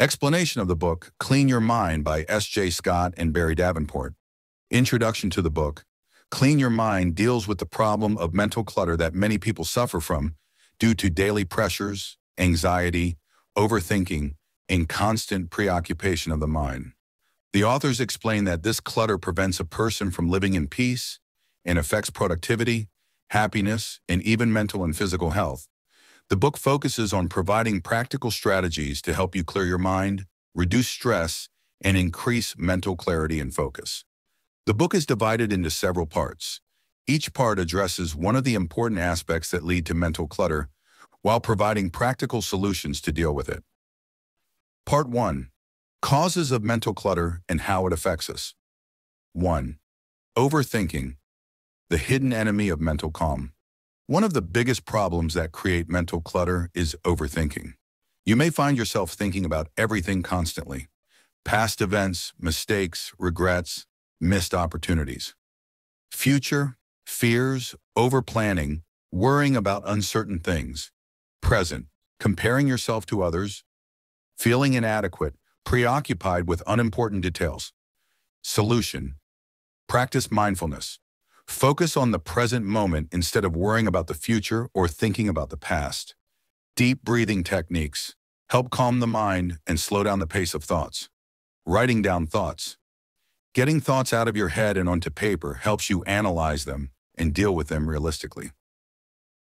Explanation of the book, Clean Your Mind by S.J. Scott and Barry Davenport. Introduction to the book. Clean Your Mind deals with the problem of mental clutter that many people suffer from due to daily pressures, anxiety, overthinking, and constant preoccupation of the mind. The authors explain that this clutter prevents a person from living in peace and affects productivity, happiness, and even mental and physical health. The book focuses on providing practical strategies to help you clear your mind, reduce stress, and increase mental clarity and focus. The book is divided into several parts. Each part addresses one of the important aspects that lead to mental clutter while providing practical solutions to deal with it. Part 1. Causes of mental clutter and how it affects us. 1. Overthinking, the hidden enemy of mental calm. One of the biggest problems that create mental clutter is overthinking. You may find yourself thinking about everything constantly. Past events, mistakes, regrets, missed opportunities. Future, fears, overplanning, worrying about uncertain things. Present, comparing yourself to others, feeling inadequate, preoccupied with unimportant details. Solution. Practice mindfulness. Focus on the present moment instead of worrying about the future or thinking about the past. Deep breathing techniques help calm the mind and slow down the pace of thoughts. Writing down thoughts. Getting thoughts out of your head and onto paper helps you analyze them and deal with them realistically.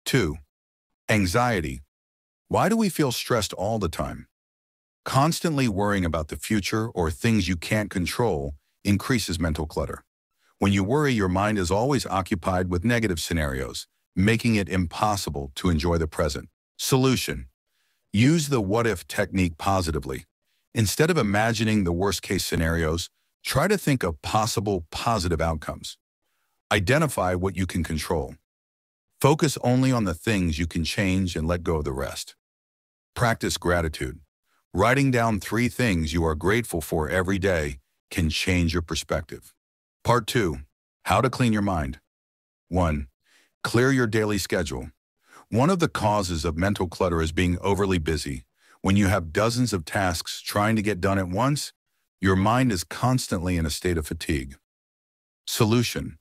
2. Anxiety. Why do we feel stressed all the time? Constantly worrying about the future or things you can't control increases mental clutter. When you worry, your mind is always occupied with negative scenarios, making it impossible to enjoy the present. Solution. Use the what-if technique positively. Instead of imagining the worst-case scenarios, try to think of possible positive outcomes. Identify what you can control. Focus only on the things you can change and let go of the rest. Practice gratitude. Writing down 3 things you are grateful for every day can change your perspective. Part 2. How to clean your mind. 1. Clear your daily schedule. One of the causes of mental clutter is being overly busy. When you have dozens of tasks trying to get done at once, your mind is constantly in a state of fatigue. Solution.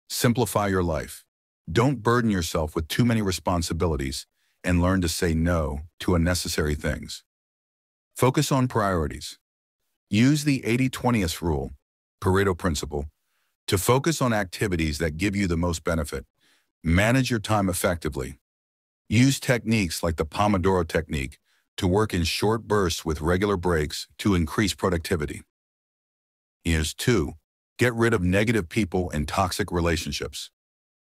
Simplify your life. Don't burden yourself with too many responsibilities and learn to say no to unnecessary things. Focus on priorities. Use the 80-20 rule, Pareto principle, to focus on activities that give you the most benefit. Manage your time effectively. Use techniques like the Pomodoro technique to work in short bursts with regular breaks to increase productivity. Here's 2. Get rid of negative people and toxic relationships.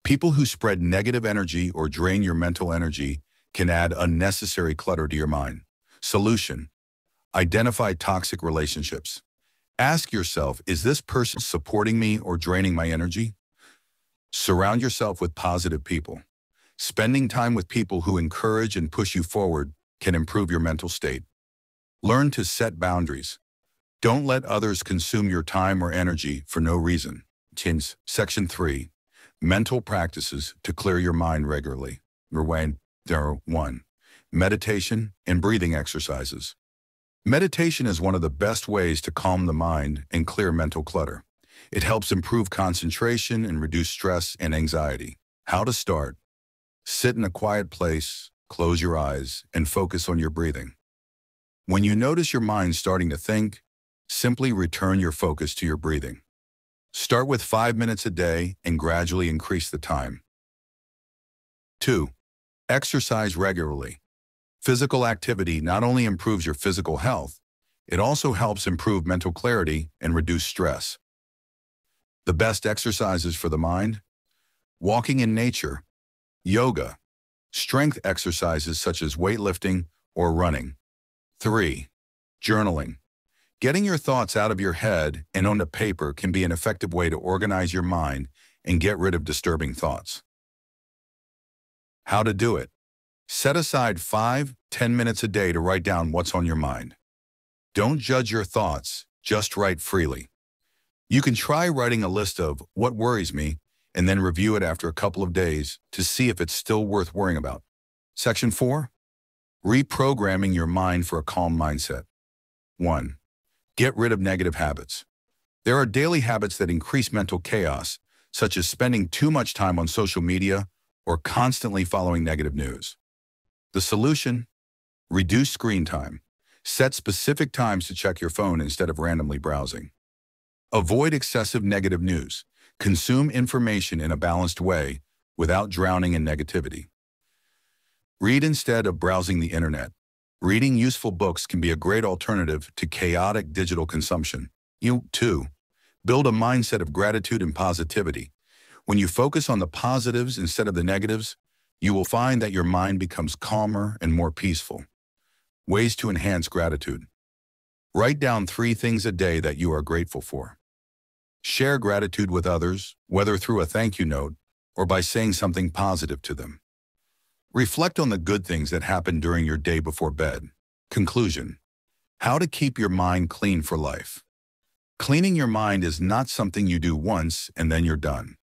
People who spread negative energy or drain your mental energy can add unnecessary clutter to your mind. Solution. Identify toxic relationships. Ask yourself, is this person supporting me or draining my energy? Surround yourself with positive people. Spending time with people who encourage and push you forward can improve your mental state. Learn to set boundaries. Don't let others consume your time or energy for no reason. Section 3. Mental practices to clear your mind regularly. 1. Meditation and breathing exercises. Meditation is one of the best ways to calm the mind and clear mental clutter. It helps improve concentration and reduce stress and anxiety. How to start? Sit in a quiet place, close your eyes, and focus on your breathing. When you notice your mind starting to think, simply return your focus to your breathing. Start with 5 minutes a day and gradually increase the time. 2. Exercise regularly. Physical activity not only improves your physical health, it also helps improve mental clarity and reduce stress. The best exercises for the mind? Walking in nature, yoga, strength exercises such as weightlifting or running. 3. Journaling. Getting your thoughts out of your head and onto paper can be an effective way to organize your mind and get rid of disturbing thoughts. How to do it? Set aside 5-10 minutes a day to write down what's on your mind. Don't judge your thoughts, just write freely. You can try writing a list of what worries me and then review it after a couple of days to see if it's still worth worrying about. Section 4. Reprogramming your mind for a calm mindset. 1. Get rid of negative habits. There are daily habits that increase mental chaos, such as spending too much time on social media or constantly following negative news. The solution? Reduce screen time. Set specific times to check your phone instead of randomly browsing. Avoid excessive negative news. Consume information in a balanced way without drowning in negativity. Read instead of browsing the internet. Reading useful books can be a great alternative to chaotic digital consumption. 2. Build a mindset of gratitude and positivity. When you focus on the positives instead of the negatives, you will find that your mind becomes calmer and more peaceful. Ways to enhance gratitude. Write down 3 things a day that you are grateful for. Share gratitude with others, whether through a thank you note or by saying something positive to them. Reflect on the good things that happened during your day before bed. Conclusion. How to keep your mind clean for life. Cleaning your mind is not something you do once and then you're done.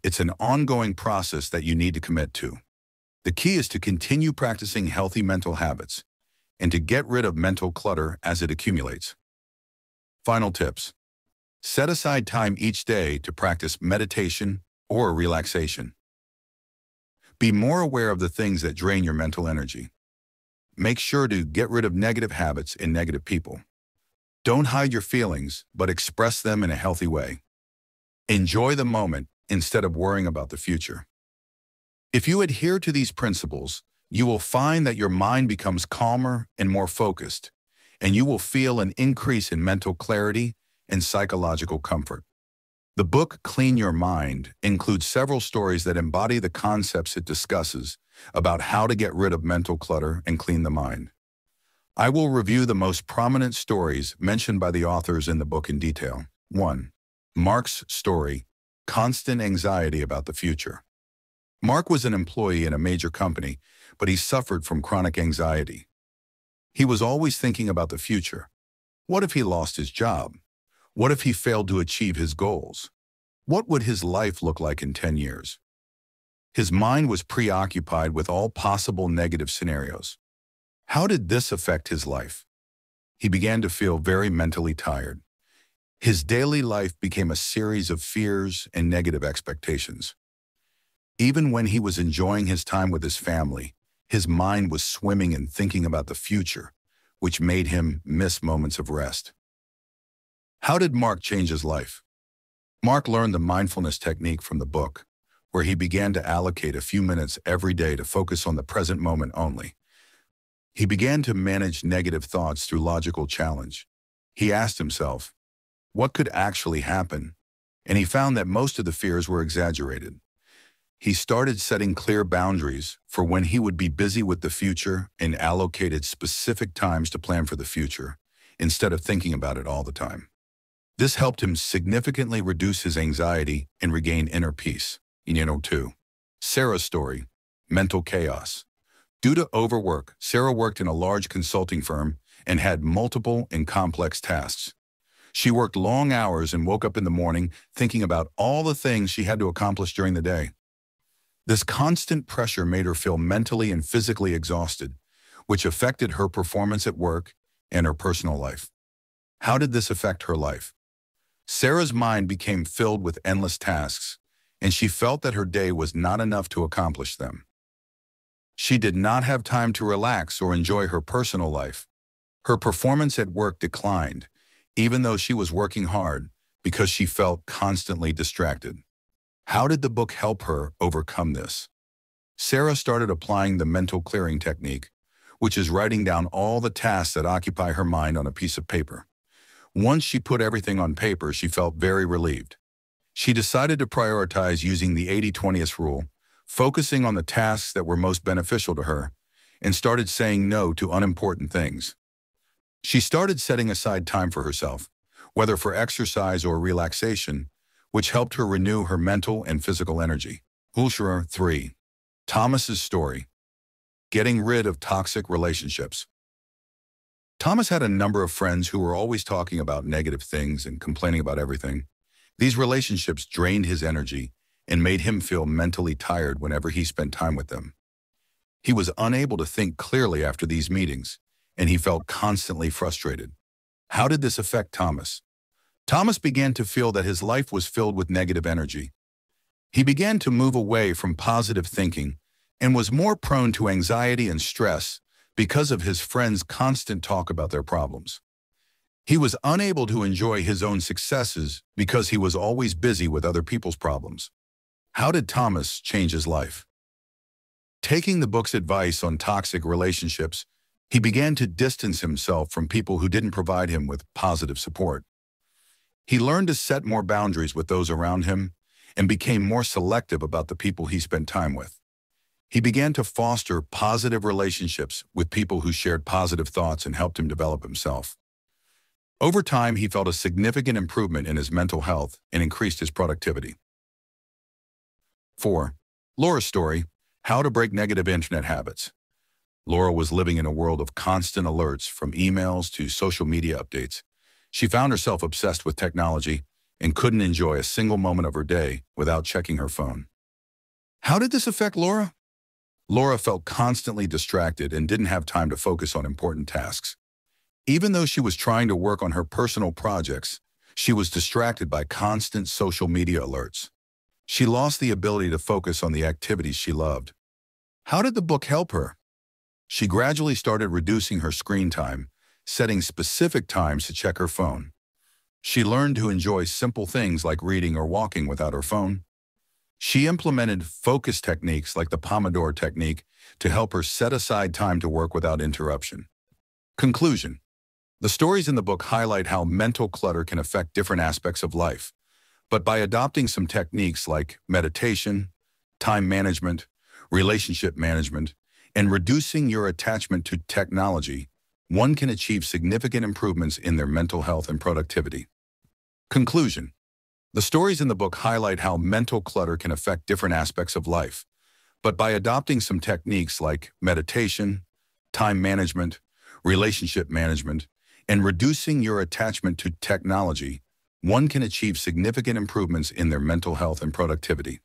It's an ongoing process that you need to commit to. The key is to continue practicing healthy mental habits and to get rid of mental clutter as it accumulates. Final tips. Set aside time each day to practice meditation or relaxation. Be more aware of the things that drain your mental energy. Make sure to get rid of negative habits and negative people. Don't hide your feelings, but express them in a healthy way. Enjoy the moment instead of worrying about the future. If you adhere to these principles, you will find that your mind becomes calmer and more focused, and you will feel an increase in mental clarity and psychological comfort. The book Clean Your Mind includes several stories that embody the concepts it discusses about how to get rid of mental clutter and clean the mind. I will review the most prominent stories mentioned by the authors in the book in detail. 1. Mark's story, Constant Anxiety About the Future. Mark was an employee in a major company, but he suffered from chronic anxiety. He was always thinking about the future. What if he lost his job? What if he failed to achieve his goals? What would his life look like in 10 years? His mind was preoccupied with all possible negative scenarios. How did this affect his life? He began to feel very mentally tired. His daily life became a series of fears and negative expectations. Even when he was enjoying his time with his family, his mind was swimming and thinking about the future, which made him miss moments of rest. How did Mark change his life? Mark learned the mindfulness technique from the book, where he began to allocate a few minutes every day to focus on the present moment only. He began to manage negative thoughts through logical challenge. He asked himself, what could actually happen? And he found that most of the fears were exaggerated. He started setting clear boundaries for when he would be busy with the future and allocated specific times to plan for the future, instead of thinking about it all the time. This helped him significantly reduce his anxiety and regain inner peace. 2. Sarah's story, Mental Chaos. Due to overwork, Sarah worked in a large consulting firm and had multiple and complex tasks. She worked long hours and woke up in the morning thinking about all the things she had to accomplish during the day. This constant pressure made her feel mentally and physically exhausted, which affected her performance at work and her personal life. How did this affect her life? Sarah's mind became filled with endless tasks, and she felt that her day was not enough to accomplish them. She did not have time to relax or enjoy her personal life. Her performance at work declined, even though she was working hard, because she felt constantly distracted. How did the book help her overcome this? Sarah started applying the mental clearing technique, which is writing down all the tasks that occupy her mind on a piece of paper. Once she put everything on paper, she felt very relieved. She decided to prioritize using the 80-20 rule, focusing on the tasks that were most beneficial to her, and started saying no to unimportant things. She started setting aside time for herself, whether for exercise or relaxation, which helped her renew her mental and physical energy. 3. Thomas's story, Getting Rid of Toxic Relationships. Thomas had a number of friends who were always talking about negative things and complaining about everything. These relationships drained his energy and made him feel mentally tired whenever he spent time with them. He was unable to think clearly after these meetings, and he felt constantly frustrated. How did this affect Thomas? Thomas began to feel that his life was filled with negative energy. He began to move away from positive thinking and was more prone to anxiety and stress because of his friends' constant talk about their problems. He was unable to enjoy his own successes because he was always busy with other people's problems. How did Thomas change his life? Taking the book's advice on toxic relationships, he began to distance himself from people who didn't provide him with positive support. He learned to set more boundaries with those around him and became more selective about the people he spent time with. He began to foster positive relationships with people who shared positive thoughts and helped him develop himself. Over time, he felt a significant improvement in his mental health and increased his productivity. 4. Laura's story, How to Break Negative Internet Habits. Laura was living in a world of constant alerts, from emails to social media updates. She found herself obsessed with technology and couldn't enjoy a single moment of her day without checking her phone. How did this affect Laura? Laura felt constantly distracted and didn't have time to focus on important tasks. Even though she was trying to work on her personal projects, she was distracted by constant social media alerts. She lost the ability to focus on the activities she loved. How did the book help her? She gradually started reducing her screen time, setting specific times to check her phone. She learned to enjoy simple things like reading or walking without her phone. She implemented focus techniques like the Pomodoro technique to help her set aside time to work without interruption. Conclusion. The stories in the book highlight how mental clutter can affect different aspects of life, but by adopting some techniques like meditation, time management, relationship management, and reducing your attachment to technology, one can achieve significant improvements in their mental health and productivity. Conclusion. The stories in the book highlight how mental clutter can affect different aspects of life, but by adopting some techniques like meditation, time management, relationship management, and reducing your attachment to technology, one can achieve significant improvements in their mental health and productivity.